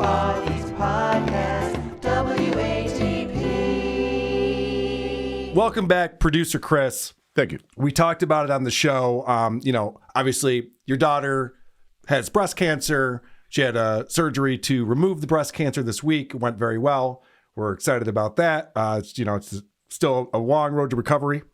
Parties Podcast, WATP. Welcome back, producer Chris. Thank you. We talked about it on the show. Obviously, your daughter has breast cancer. She had a surgery to remove the breast cancer this week. It went very well. We're excited about that. It's still a long road to recovery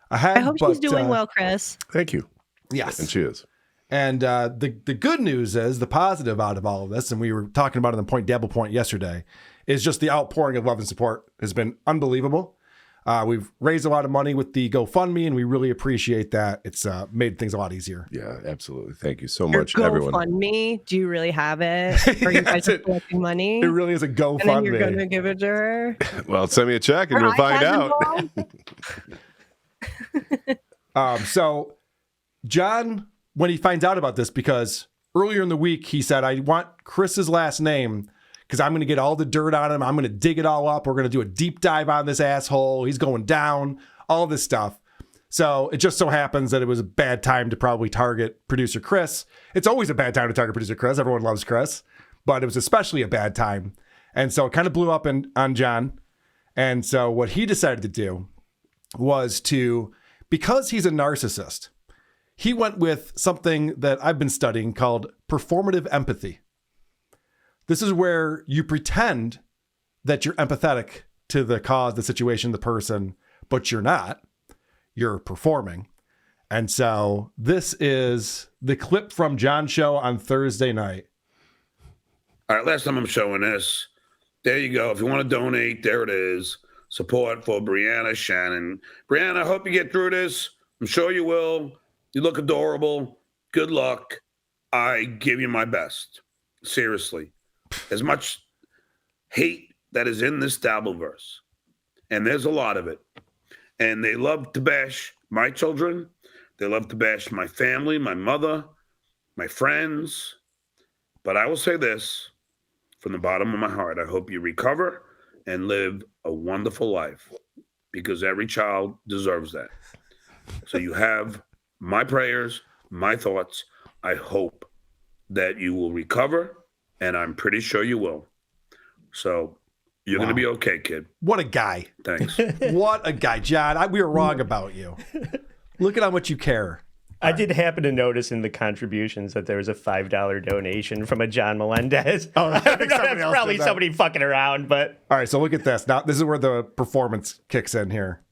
ahead. I hope she's doing well, Chris. Thank you. Yes. And she is. And the good news is, the positive out of all of this, and we were talking about it in the Point Dabble Point yesterday, is just the outpouring of love and support has been unbelievable. We've raised a lot of money with the GoFundMe, and we really appreciate that. It's made things a lot easier. Yeah, absolutely. Thank you so Your much, everyone. GoFundMe, do you really have it? Are you guys collecting money? It really is a GoFundMe. And then you're going to give it to her? Well, send me a check and you'll find out. So John, when he finds out about this, because earlier in the week, he said, I want Chris's last name because I'm going to get all the dirt on him. I'm going to dig it all up. We're going to do a deep dive on this asshole. He's going down, all this stuff. So it just so happens that it was a bad time to probably target producer Chris. It's always a bad time to target producer Chris. Everyone loves Chris, but it was especially a bad time. And so it kind of blew up on John. And so what he decided to do was because he's a narcissist, he went with something that I've been studying called performative empathy. This is where you pretend that you're empathetic to the cause, the situation, the person, but you're not. You're performing. And so this is the clip from John's show on Thursday night. All right, last time I'm showing this. There you go. If you want to donate, there it is. Support for Brianna Shannon. Brianna, I hope you get through this. I'm sure you will. You look adorable. Good luck. I give you my best. Seriously. As much hate that is in this Dabbleverse, and there's a lot of it, and they love to bash my children. They love to bash my family, my mother, my friends. But I will say this from the bottom of my heart. I hope you recover and live a wonderful life, because every child deserves that. So you have my prayers, my thoughts. I hope that you will recover, and I'm pretty sure you will. So you're going to be okay, kid. What a guy. Thanks. What a guy. John, we were wrong about you. Look at how much you care. I did happen to notice in the contributions that there was a $5 donation from a John Melendez. Oh, I think that's probably somebody fucking around, but... All right, so look at this. Now, this is where the performance kicks in here.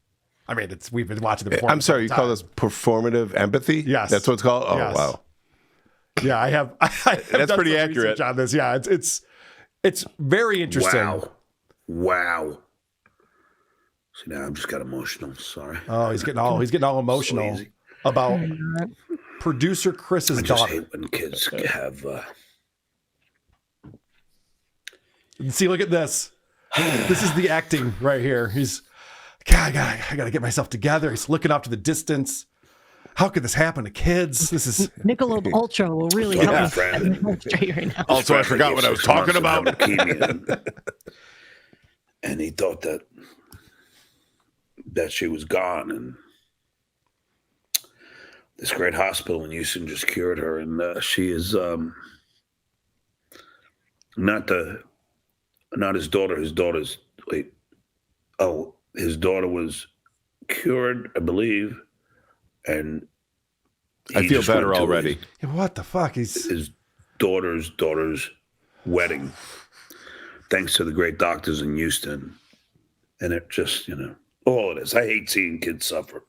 I mean, we've been watching the performance. I'm sorry, you call this performative empathy? Yes. That's what it's called? Oh, yes. Wow. Yeah, I have That's done pretty some accurate research on this. Yeah, it's very interesting. Wow. See, now I'm just got emotional. Sorry. Oh, he's getting all emotional about producer Chris's I just daughter. hate when kids have. See, look at this. This is the acting right here. He's, God, I gotta get myself together. He's looking off to the distance. How could this happen to kids? This is Michelob Ultra will really help me straight right now. Also, I forgot what I was talking about. And he thought that she was gone, and this great hospital in Houston just cured her, and she is not his daughter. His daughter's his daughter was cured, I believe, and I feel better already. What the fuck? His daughter's wedding, thanks to the great doctors in Houston, and it just all it is. I hate seeing kids suffer.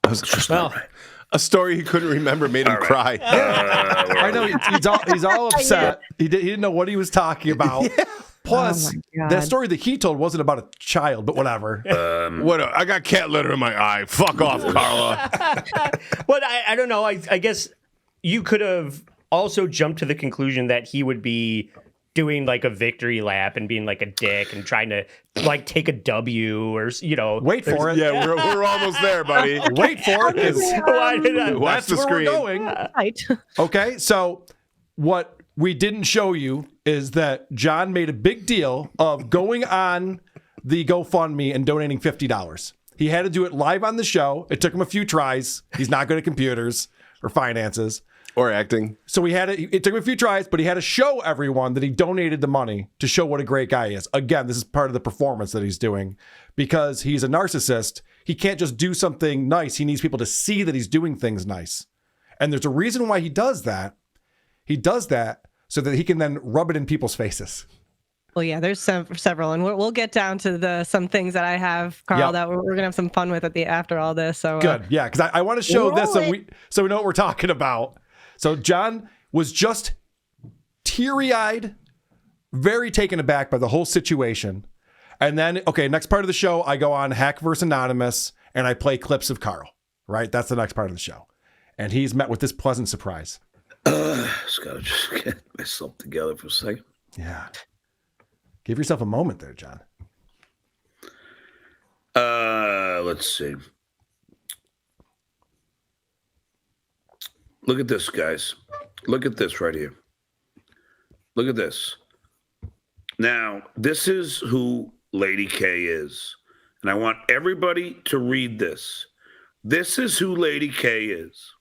A story he couldn't remember made him cry. I know he's all upset. He didn't know what he was talking about. Yeah. Plus, that story that he told wasn't about a child, but whatever. I got cat litter in my eye. Fuck off, Carla. But I don't know. I guess you could have also jumped to the conclusion that he would be doing like a victory lap and being like a dick and trying to like take a W or Wait for it. Yeah, we're almost there, buddy. Wait for it. Watch the screen. We're going. Right. Okay, so what we didn't show you is that John made a big deal of going on the GoFundMe and donating $50. He had to do it live on the show. It took him a few tries. He's not good at computers or finances. Or acting. So it took him a few tries, but he had to show everyone that he donated the money to show what a great guy he is. Again, this is part of the performance that he's doing because he's a narcissist. He can't just do something nice. He needs people to see that he's doing things nice. And there's a reason why he does that. He does that so that he can then rub it in people's faces. Well, yeah, there's several, and we'll get down to some things that I have, Carl, that we're gonna have some fun with after all this. So good, yeah, because I want to show this so we know what we're talking about. So John was just teary-eyed, very taken aback by the whole situation, and then next part of the show, I go on Hack vs. Anonymous, and I play clips of Carl. Right, that's the next part of the show, and he's met with this pleasant surprise. Just gotta get myself together for a second. Yeah. Give yourself a moment there, John. Let's see. Look at this, guys. Look at this right here. Look at this. Now, this is who Lady K is. And I want everybody to read this. This is who Lady K is.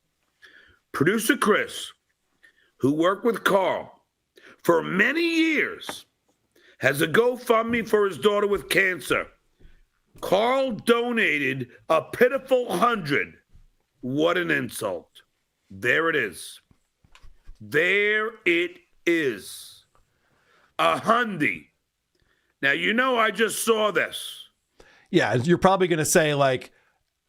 Producer Chris, who worked with Carl for many years, has a GoFundMe for his daughter with cancer. Carl donated a pitiful 100. What an insult. There it is. There it is. A hundy. Now, I just saw this. Yeah, you're probably going to say, like,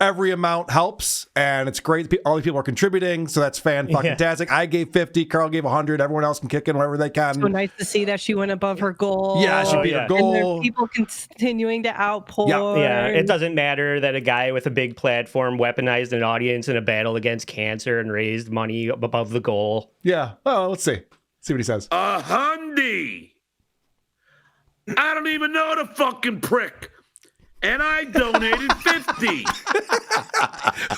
every amount helps, and it's great. All these people are contributing, so that's fan-fucking-tastic. I gave 50, Carl gave 100. Everyone else can kick in wherever they can. So nice to see that she went above her goal. Yeah, she beat her goal. And there are people continuing to outpour. Yeah, it doesn't matter that a guy with a big platform weaponized an audience in a battle against cancer and raised money above the goal. Yeah, well, let's see. See what he says. A hundy. I don't even know the fucking prick. And I donated 50.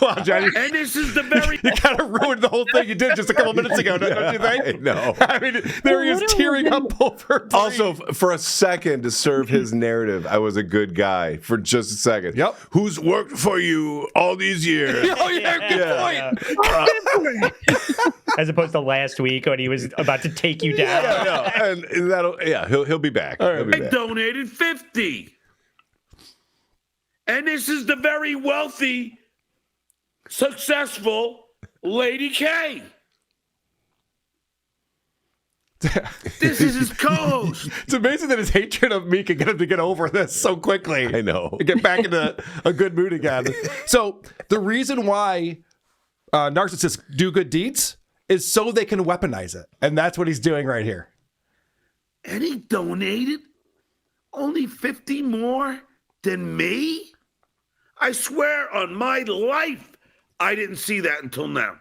Wow, Johnny. And this is the very... You kind of ruined the whole thing you did just a couple minutes ago, don't you think? No. I mean, there he is tearing up over. Also, for a second, to serve his narrative, I was a good guy for just a second. Yep. Who's worked for you all these years? Oh, yeah, good point. As opposed to last week when he was about to take you down. And that'll, he'll be back. All right. He'll be I back. donated 50. And this is the very wealthy, successful Lady K. This is his co-host. It's amazing that his hatred of me can get him to get over this so quickly. I know. And get back into a good mood again. So the reason why narcissists do good deeds is so they can weaponize it. And that's what he's doing right here. And he donated only 50 more than me? I swear on my life, I didn't see that until now.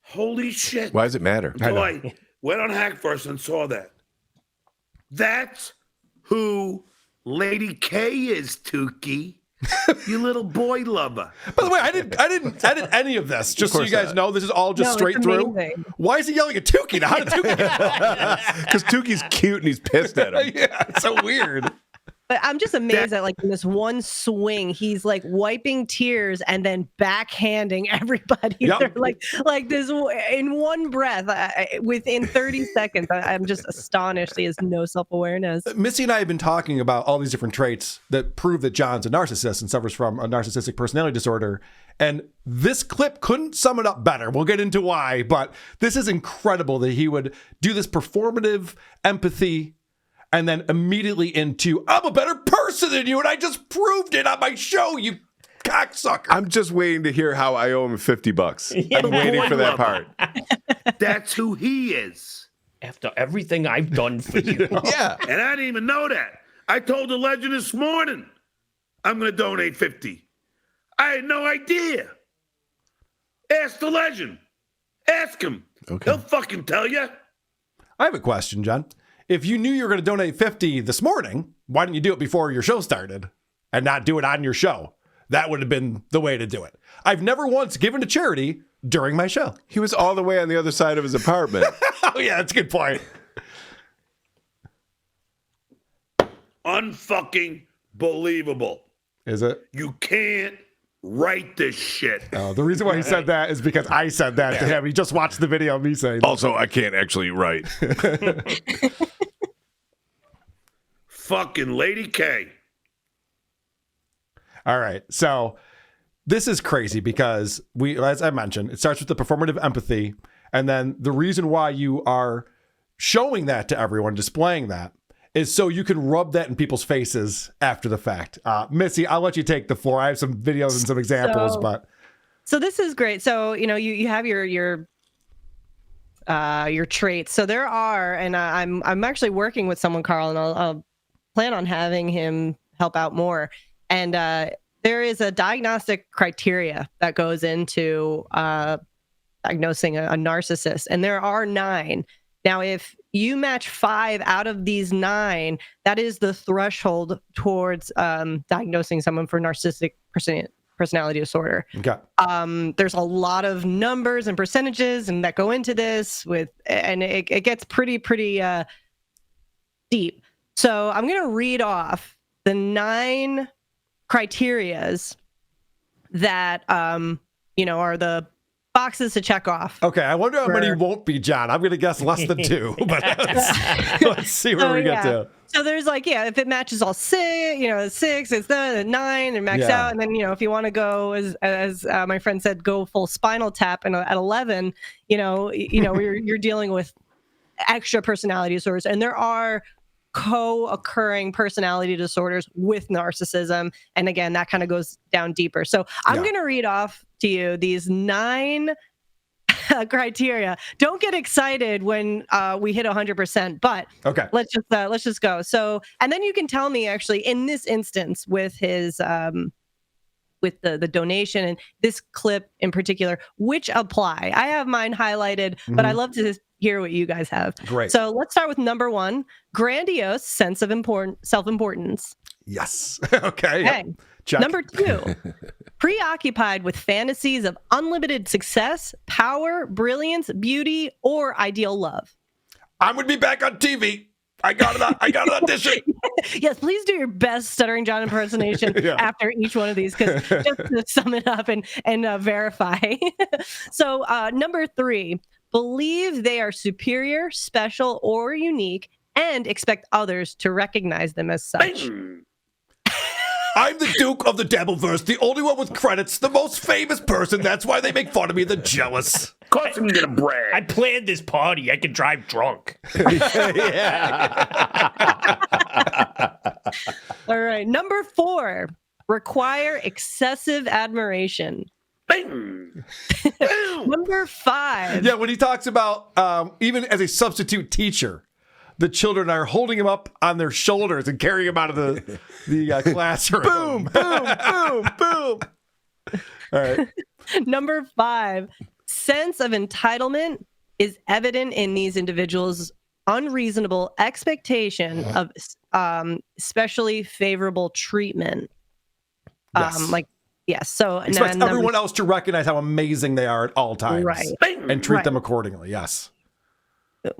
Holy shit. Why does it matter? Until I went on Hack first and saw that. That's who Lady K is, Tukey. You little boy lover. By the way, I didn't edit any of this. Just so you guys know, this is all just straight through. Why is he yelling at Tukey? Now, how did Tukey get that? Because Tukey's cute and he's pissed at him. Yeah, it's so weird. But I'm just amazed that, like, in this one swing, he's like wiping tears and then backhanding everybody. Yep. They're like this in one breath within 30 seconds. I'm just astonished. He has no self-awareness. Missy and I have been talking about all these different traits that prove that John's a narcissist and suffers from a narcissistic personality disorder. And this clip couldn't sum it up better. We'll get into why, but this is incredible that he would do this performative empathy and then immediately into, I'm a better person than you, and I just proved it on my show, you cocksucker. I'm just waiting to hear how I owe him $50. I'm waiting for that part. That's who he is. After everything I've done for you. Yeah. And I didn't even know that. I told the legend this morning, I'm going to donate 50. I had no idea. Ask the legend. Ask him. Okay. He'll fucking tell you. I have a question, John. If you knew you were going to donate 50 this morning, why didn't you do it before your show started and not do it on your show? That would have been the way to do it. I've never once given to charity during my show. He was all the way on the other side of his apartment. Oh, yeah, that's a good point. Unfucking believable. Is it? You can't Write this shit. The reason why he said that is because I said that to him. He just watched the video of me saying Also, I can't actually write. Fucking Lady K. All right. So this is crazy because as I mentioned, it starts with the performative empathy. And then the reason why you are showing that to everyone, displaying that, is so you can rub that in people's faces after the fact. Missy, I'll let you take the floor. I have some videos and some examples, So this is great. So, you have your traits. So there are, and I'm actually working with someone, Carl, and I'll plan on having him help out more. And there is a diagnostic criteria that goes into diagnosing a narcissist, and there are 9. Now, if you match 5 out of these 9, that is the threshold towards diagnosing someone for narcissistic personality disorder. Okay. There's a lot of numbers and percentages and that go into this and it gets pretty deep. So I'm going to read off the 9 criterias that are the boxes to check off. Okay, I wonder how many won't be John. I'm going to guess less than 2, but let's see where we get to. So there's if it matches all 6, 6, it's the 9 and max out. And then, if you want to go, as my friend said, go full Spinal Tap, and at 11, you're dealing with extra personality disorders. And there are co-occurring personality disorders with narcissism. And again, that kind of goes down deeper. So I'm going to read off to you these 9 criteria. Don't get excited when we hit 100%, but okay, let's just go. So, and then you can tell me actually in this instance with his with the donation and this clip in particular, which apply. I have mine highlighted, but I love to hear what you guys have. Great. So let's start with number 1, grandiose sense of self-importance. Yes. Okay. Hey. Check. Number 2, preoccupied with fantasies of unlimited success, power, brilliance, beauty, or ideal love. I'm going to be back on TV. I got an audition. Yes, please do your best Stuttering John impersonation after each one of these, because just to sum it up and verify. So number 3, believe they are superior, special, or unique, and expect others to recognize them as such. I'm the Duke of the Dabbleverse, the only one with credits, the most famous person. That's why they make fun of me. They're jealous. Of course I'm gonna brag. I planned this party. I can drive drunk. All right. Number 4, require excessive admiration. Number 5. Yeah, when he talks about even as a substitute teacher, the children are holding him up on their shoulders and carrying him out of the classroom. Boom, boom, boom, boom. All right. Number 5, sense of entitlement is evident in these individuals' unreasonable expectation of especially favorable treatment. Yes. So expect everyone else to recognize how amazing they are at all times, right, and treat them accordingly. Yes.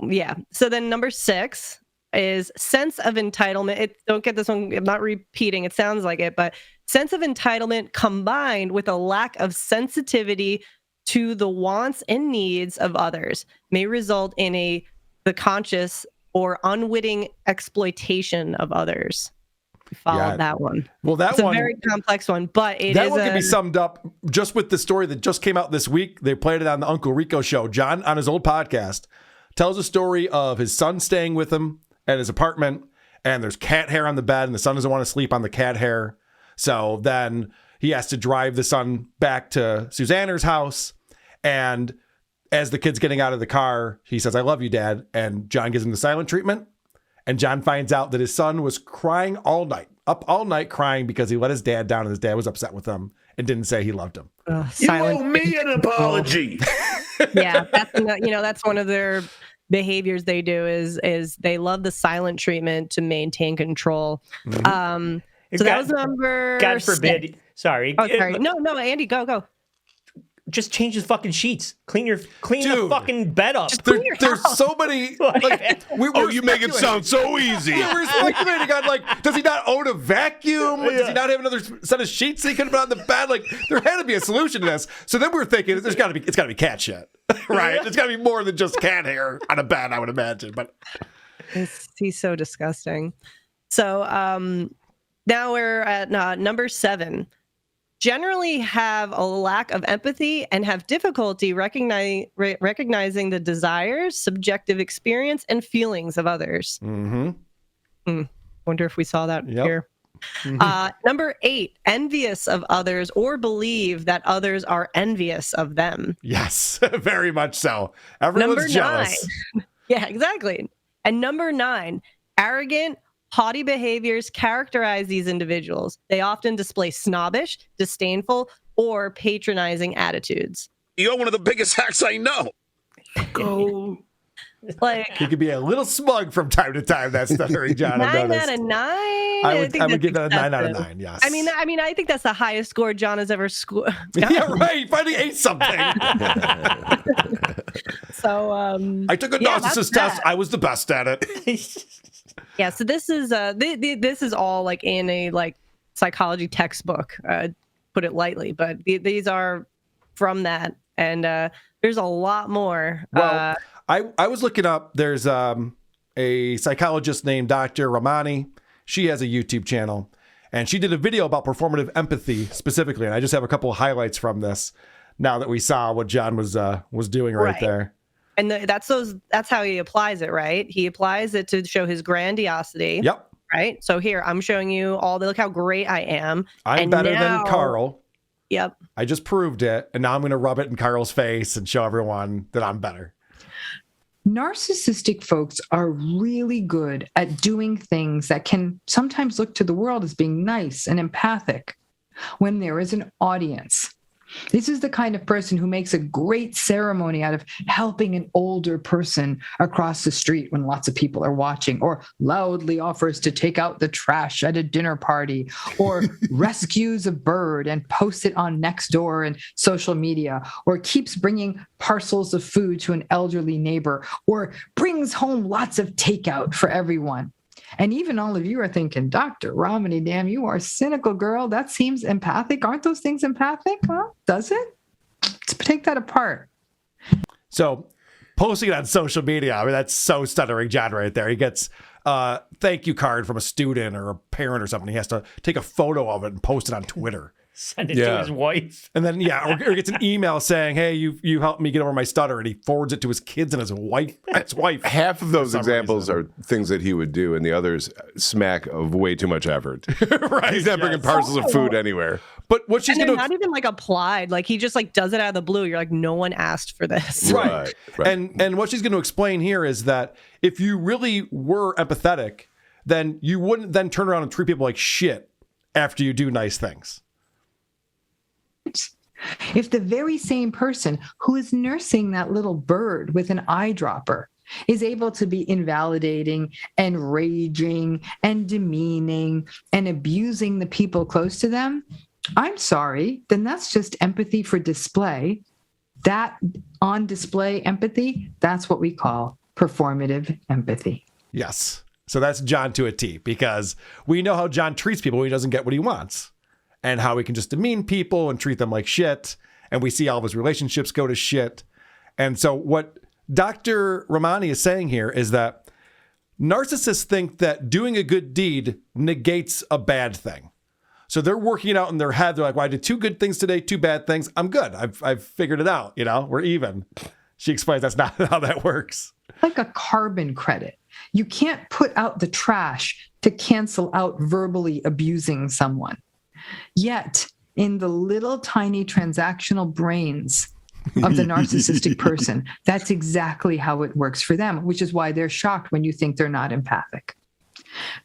Yeah. So then number 6 is sense of entitlement. Don't get this one. I'm not repeating. It sounds like it, but sense of entitlement combined with a lack of sensitivity to the wants and needs of others may result in the conscious or unwitting exploitation of others. We followed that one. Well, it's a very complex one, but that one can be summed up just with the story that just came out this week. They played it on the Uncle Rico show. John, on his old podcast, tells a story of his son staying with him at his apartment, and there's cat hair on the bed, and the son doesn't want to sleep on the cat hair. So then he has to drive the son back to Susanna's house, and as the kid's getting out of the car, he says, "I love you, Dad," and John gives him the silent treatment, and John finds out that his son was crying up all night crying because he let his dad down, and his dad was upset with him and didn't say he loved him. You owe me an apology. Yeah, that's one of their behaviors they do is they love the silent treatment to maintain control. So that was number. God forbid. 6. Sorry. Oh, sorry. No, Andy, go. just change his fucking sheets. Clean the Dude. fucking bed up. There's so many. Like, Oh, you make it sound so easy. We were speculating on, like, does he not own a vacuum? Does he not have another set of sheets that he could put on the bed? Like, there had to be a solution to this. So then we were thinking, it's got to be cat shit, right? It's got to be more than just cat hair on a bed, I would imagine. But He's so disgusting. So now we're at number 7. Generally have a lack of empathy and have difficulty recognizing the desires, subjective experience, and feelings of others. mm-hmm. Wonder if we saw that Yep. here. Number 8, envious of others or believe that others are envious of them. Yes, very much so. Everyone's Number jealous. 9. Yeah, exactly. And number 9, arrogant, haughty behaviors characterize these individuals. They often display snobbish, disdainful, or patronizing attitudes. You're one of the biggest hacks I know. Go. Like He could be a little smug from time to time. That's Stuttering John. 9 out of 9. I would give that a 9 out of excessive. 9. Yes. I mean, I think that's the highest score John has ever scored. yeah, right. He finally ate something. So I took a yeah, narcissist that's test. that. I was the best at it. Yeah, so this is this is all like in a like psychology textbook, put it lightly, but these are from that, and there's a lot more. Well, I was looking up. There's a psychologist named Dr. Ramani. She has a YouTube channel, and she did a video about performative empathy specifically. And I just have a couple of highlights from this. Now that we saw what John was doing right there. And that's how he applies it, right? He applies it to show his grandiosity. Yep. Right. So here I'm showing you look how great I am. I'm And better now- than Carl. Yep. I just proved it, and now I'm going to rub it in Carl's face and show everyone that I'm better. Narcissistic folks are really good at doing things that can sometimes look to the world as being nice and empathic when there is an audience. This is the kind of person who makes a great ceremony out of helping an older person across the street when lots of people are watching, or loudly offers to take out the trash at a dinner party, or rescues a bird and posts it on Nextdoor and social media, or keeps bringing parcels of food to an elderly neighbor, or brings home lots of takeout for everyone. And even all of you are thinking, Dr. Romney, damn, you are cynical, girl. That seems empathic. Aren't those things empathic? Huh? Does it? Let's take that apart. So posting it on social media, I mean, that's so Stuttering John right there. He gets a thank you card from a student or a parent or something. He has to take a photo of it and post it on Twitter. Send it to his wife. And then, or gets an email saying, hey, you helped me get over my stutter. And he forwards it to his kids and his wife. Half of those For some examples reason. are things that he would do, and the others smack of way too much effort. Right. He's not bringing parcels of food anywhere. But what she's And going they're not even like applied. Like he just like does it out of the blue. You're like, no one asked for this. Right. And what she's going to explain here is that if you really were empathetic, then you wouldn't then turn around and treat people like shit after you do nice things. If the very same person who is nursing that little bird with an eyedropper is able to be invalidating and raging and demeaning and abusing the people close to them, I'm sorry, then that's just empathy for display. That on display empathy, that's what we call performative empathy. Yes. So that's John to a T, because we know how John treats people when he doesn't get what he wants, and how he can just demean people and treat them like shit. And we see all of his relationships go to shit. And so what Dr. Ramani is saying here is that narcissists think that doing a good deed negates a bad thing. So they're working it out in their head. They're like, well, I did 2 good things today, 2 bad things. I'm good. I've figured it out. We're even. She explains that's not how that works. Like a carbon credit. You can't put out the trash to cancel out verbally abusing someone. Yet, in the little tiny transactional brains of the narcissistic person, that's exactly how it works for them, which is why they're shocked when you think they're not empathic.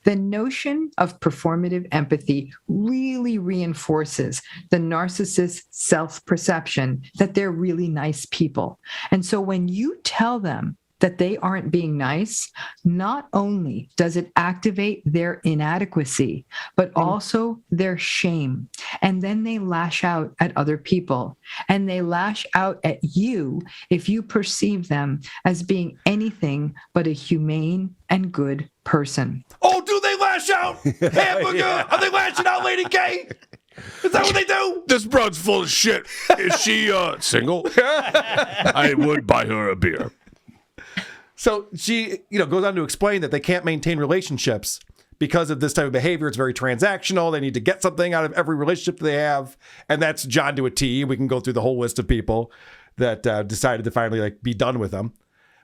The notion of performative empathy really reinforces the narcissist's self-perception that they're really nice people. And so when you tell them that they aren't being nice, not only does it activate their inadequacy, but also their shame. And then they lash out at other people, and they lash out at you if you perceive them as being anything but a humane and good person. Oh, do they lash out? Hamburger? Are they lashing out, Lady K? Is that what they do? This broad's full of shit. Is she single? I would buy her a beer. So she, goes on to explain that they can't maintain relationships because of this type of behavior. It's very transactional. They need to get something out of every relationship they have. And that's John to a T. We can go through the whole list of people that decided to finally be done with them.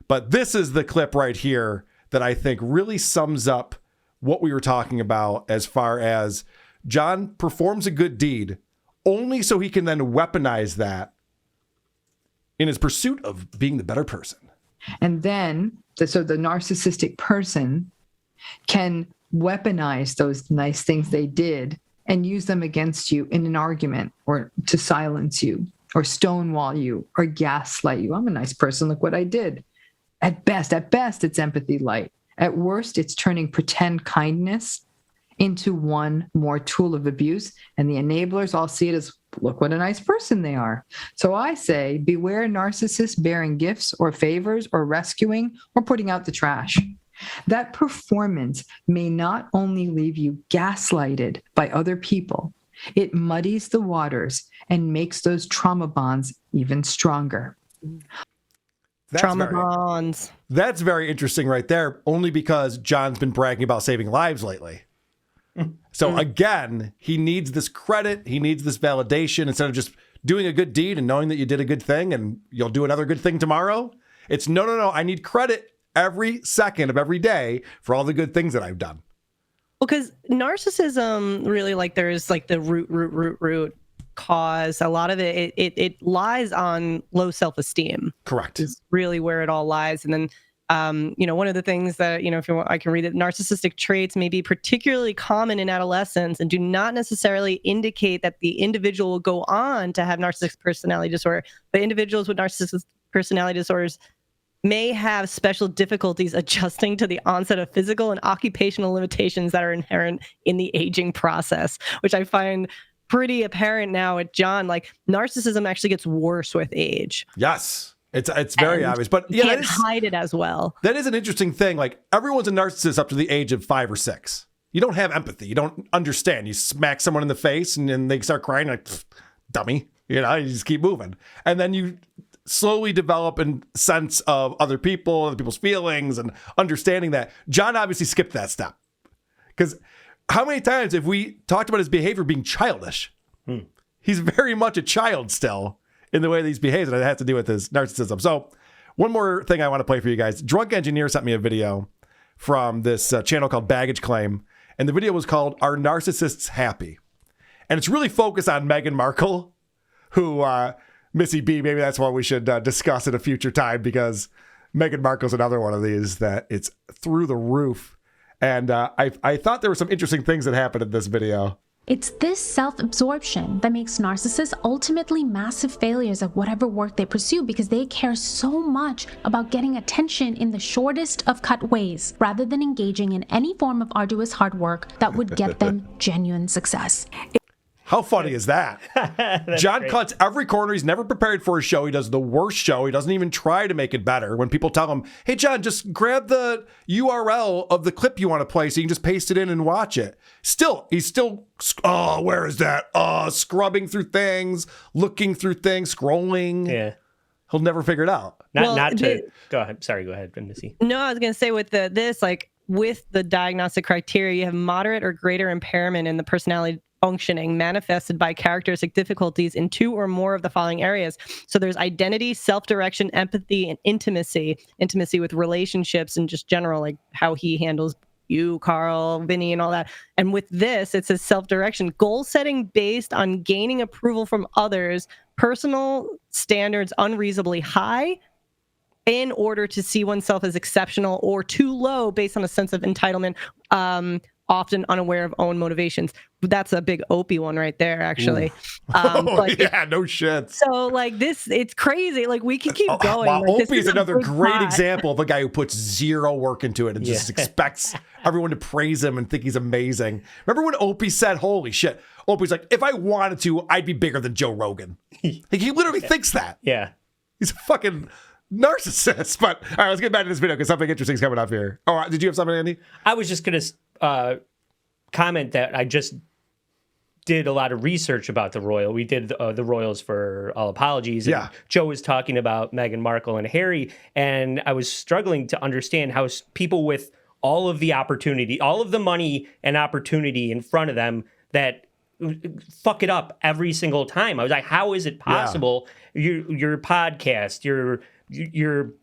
But this is the clip right here that I think really sums up what we were talking about as far as John performs a good deed only so he can then weaponize that in his pursuit of being the better person. And then, so the narcissistic person can weaponize those nice things they did and use them against you in an argument, or to silence you, or stonewall you, or gaslight you. I'm a nice person. Look what I did. At best, it's empathy light. At worst, it's turning pretend kindness into one more tool of abuse. And the enablers all see it as, look what a nice person they are. So I say, beware narcissists bearing gifts or favors or rescuing or putting out the trash. That performance may not only leave you gaslighted by other people, it muddies the waters and makes those trauma bonds even stronger. Bonds. That's very interesting right there, only because John's been bragging about saving lives lately. So again, he needs this credit. He needs this validation instead of just doing a good deed and knowing that you did a good thing and you'll do another good thing tomorrow. It's no. I need credit every second of every day for all the good things that I've done. Well, because narcissism really, there's the root cause. A lot of it lies on low self-esteem. Correct. Is really where it all lies. And then one of the things that, if you want, I can read it. Narcissistic traits may be particularly common in adolescence and do not necessarily indicate that the individual will go on to have narcissistic personality disorder. But individuals with narcissistic personality disorders may have special difficulties adjusting to the onset of physical and occupational limitations that are inherent in the aging process, which I find pretty apparent now at John. Narcissism actually gets worse with age. Yes. It's very obvious, but you can't hide it as well. That is an interesting thing. Everyone's a narcissist up to the age of 5 or 6. You don't have empathy. You don't understand. You smack someone in the face and then they start crying dummy. You just keep moving. And then you slowly develop a sense of other people's feelings and understanding that. John obviously skipped that step. Because how many times have we talked about his behavior being childish? He's very much a child still in the way that he behaves, and it has to do with his narcissism. So one more thing I want to play for you guys. Drunk Engineer sent me a video from this channel called Baggage Claim, and the video was called Are Narcissists Happy? And it's really focused on Meghan Markle, who, Missy B, maybe that's what we should discuss at a future time, because Meghan Markle's another one of these that it's through the roof. And I thought there were some interesting things that happened in this video. It's this self-absorption that makes narcissists ultimately massive failures at whatever work they pursue, because they care so much about getting attention in the shortest of cut ways, rather than engaging in any form of arduous hard work that would get them genuine success. How funny is that? John great. cuts every corner. He's never prepared for a show. He does the worst show. He doesn't even try to make it better. When people tell him, hey, John, just grab the URL of the clip you want to play so you can just paste it in and watch it. He's still, where is that? Scrubbing through things, looking through things, scrolling. Yeah. He'll never figure it out. Go ahead. Sorry, go ahead, Missy. No, I was going to say with with the diagnostic criteria, you have moderate or greater impairment in the personality functioning manifested by characteristic difficulties in 2 or more of the following areas. So there's identity, self-direction, empathy, and intimacy with relationships and just general, how he handles you, Carl, Vinny, and all that. And with this, it says self-direction, goal setting based on gaining approval from others, personal standards unreasonably high, in order to see oneself as exceptional, or too low based on a sense of entitlement, often unaware of own motivations. That's a big Opie one right there, actually. No shit. So like this, it's crazy. Like we can keep going. Wow, Like, Opie is another great pot. example of a guy who puts zero work into it and just expects everyone to praise him and think he's amazing. Remember when Opie said, holy shit, Opie's like, if I wanted to, I'd be bigger than Joe Rogan. Like, he literally thinks that. Yeah. He's a fucking narcissist. But all right, let's get back to this video because something interesting is coming up here. Oh, did you have something, Andy? I was just going to comment that I just did a lot of research about the royal. We did the royals for All Apologies. And Joe was talking about Meghan Markle and Harry, and I was struggling to understand how people with all of the opportunity, all of the money and opportunity in front of them that fuck it up every single time. I was like, how is it possible? Your podcast, your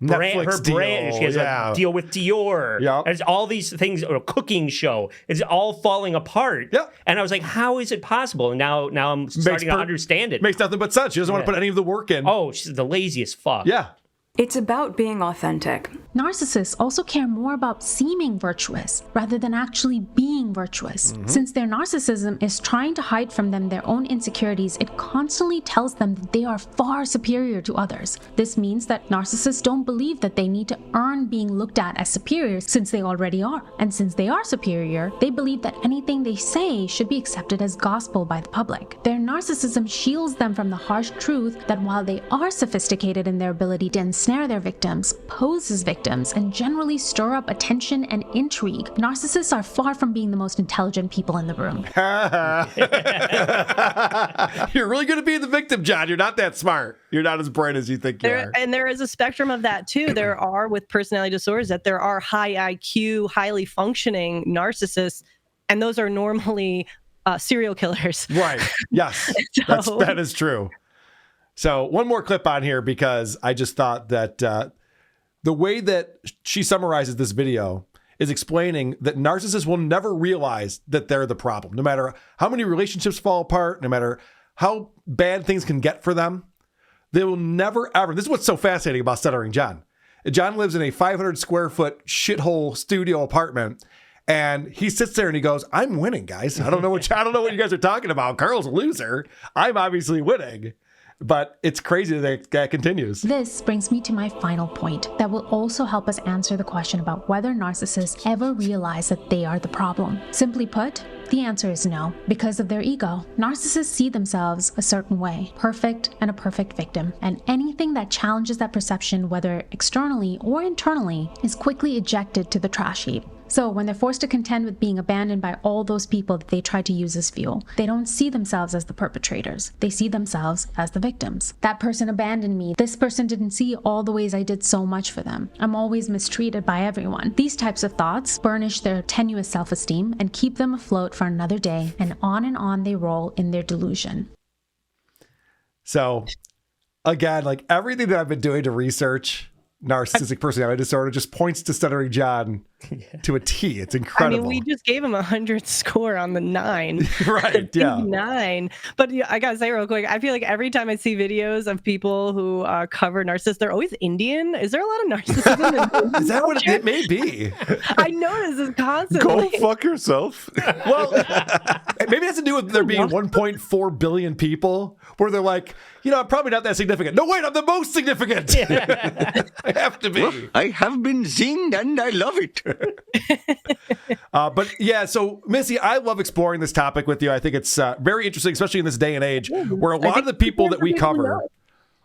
brand, her deal, brand, she has a deal with Dior. There's all these things, or a cooking show. It's all falling apart. And I was like, how is it possible? And now I'm starting to understand it. Makes nothing but sense. She doesn't want to put any of the work in. Oh, she's the laziest fuck. Yeah. It's about being authentic. Narcissists also care more about seeming virtuous rather than actually being virtuous. Since their narcissism is trying to hide from them their own insecurities, it constantly tells them that they are far superior to others. This means that narcissists don't believe that they need to earn being looked at as superior since they already are. And since they are superior, they believe that anything they say should be accepted as gospel by the public. Their narcissism shields them from the harsh truth that while they are sophisticated in their ability to ensnare their victims, pose as victims, and generally stir up attention and intrigue, narcissists are far from being the most intelligent people in the room. You're really good at being the victim, John. You're not that smart. You're not as bright as you think you are. And there is a spectrum of that too. There are, with personality disorders, that there are high IQ, highly functioning narcissists, and those are normally serial killers. Right. Yes. That is true. So one more clip on here because I just thought that the way that she summarizes this video is explaining that narcissists will never realize that they're the problem. No matter how many relationships fall apart, no matter how bad things can get for them, they will never ever. This is what's so fascinating about Stuttering John. John lives in a 500 square foot shithole studio apartment. And he sits there and he goes, I'm winning, guys. I don't know what you guys are talking about. Carl's a loser. I'm obviously winning. But it's crazy that continues. This brings me to my final point that will also help us answer the question about whether narcissists ever realize that they are the problem. Simply put, the answer is no, because of their ego. Narcissists see themselves a certain way, perfect and a perfect victim, and anything that challenges that perception, whether externally or internally, is quickly ejected to the trash heap. So when they're forced to contend with being abandoned by all those people that they try to use as fuel, they don't see themselves as the perpetrators. They see themselves as the victims. That person abandoned me. This person didn't see all the ways I did so much for them. I'm always mistreated by everyone. These types of thoughts burnish their tenuous self-esteem and keep them afloat for another day, and on they roll in their delusion. So again, like everything that I've been doing to research narcissistic personality disorder just points to Stuttering John to a T. It's incredible. I mean, we just gave him 100 score on the 9. Right, yeah. 9. But yeah, I gotta say real quick, I feel like every time I see videos of people who cover narcissists, they're always Indian. Is there a lot of narcissism? Is that what it may be? I notice this constantly. Go fuck yourself. Well, maybe it has to do with there being 1.4 billion people where they're like, I'm probably not that significant. No, wait, I'm the most significant. I have to be. Well, I have been seen and I love it. But yeah, so Missy, I love exploring this topic with you. I think it's very interesting, especially in this day and age where a lot of the people that we cover,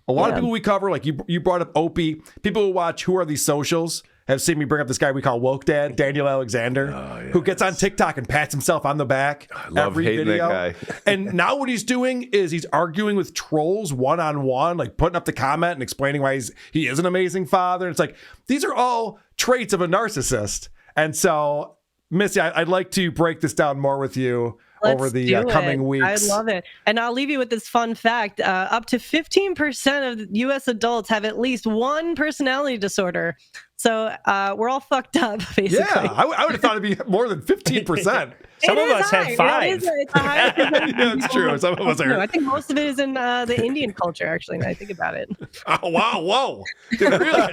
like you brought up Opie, people who watch Who Are These Socials have seen me bring up this guy we call Woke Dad, Daniel Alexander, who gets on TikTok and pats himself on the back every video. That guy. And now what he's doing is he's arguing with trolls one-on-one, like putting up the comment and explaining why he is an amazing father. And it's like, these are all traits of a narcissist. And so, Missy, I'd like to break this down more with you over the coming weeks. I love it. And I'll leave you with this fun fact. Up to 15% of U.S. adults have at least one personality disorder. So we're all fucked up, basically. Yeah, I would have thought it'd be more than 15%. Some of us have 5. It's a high percentage. Yeah, it's true. Some of us are. I think most of it is in the Indian culture, actually, when I think about it. Oh, wow. Whoa. Dude, really?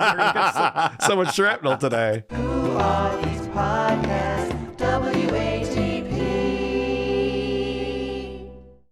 So much shrapnel today. Who are these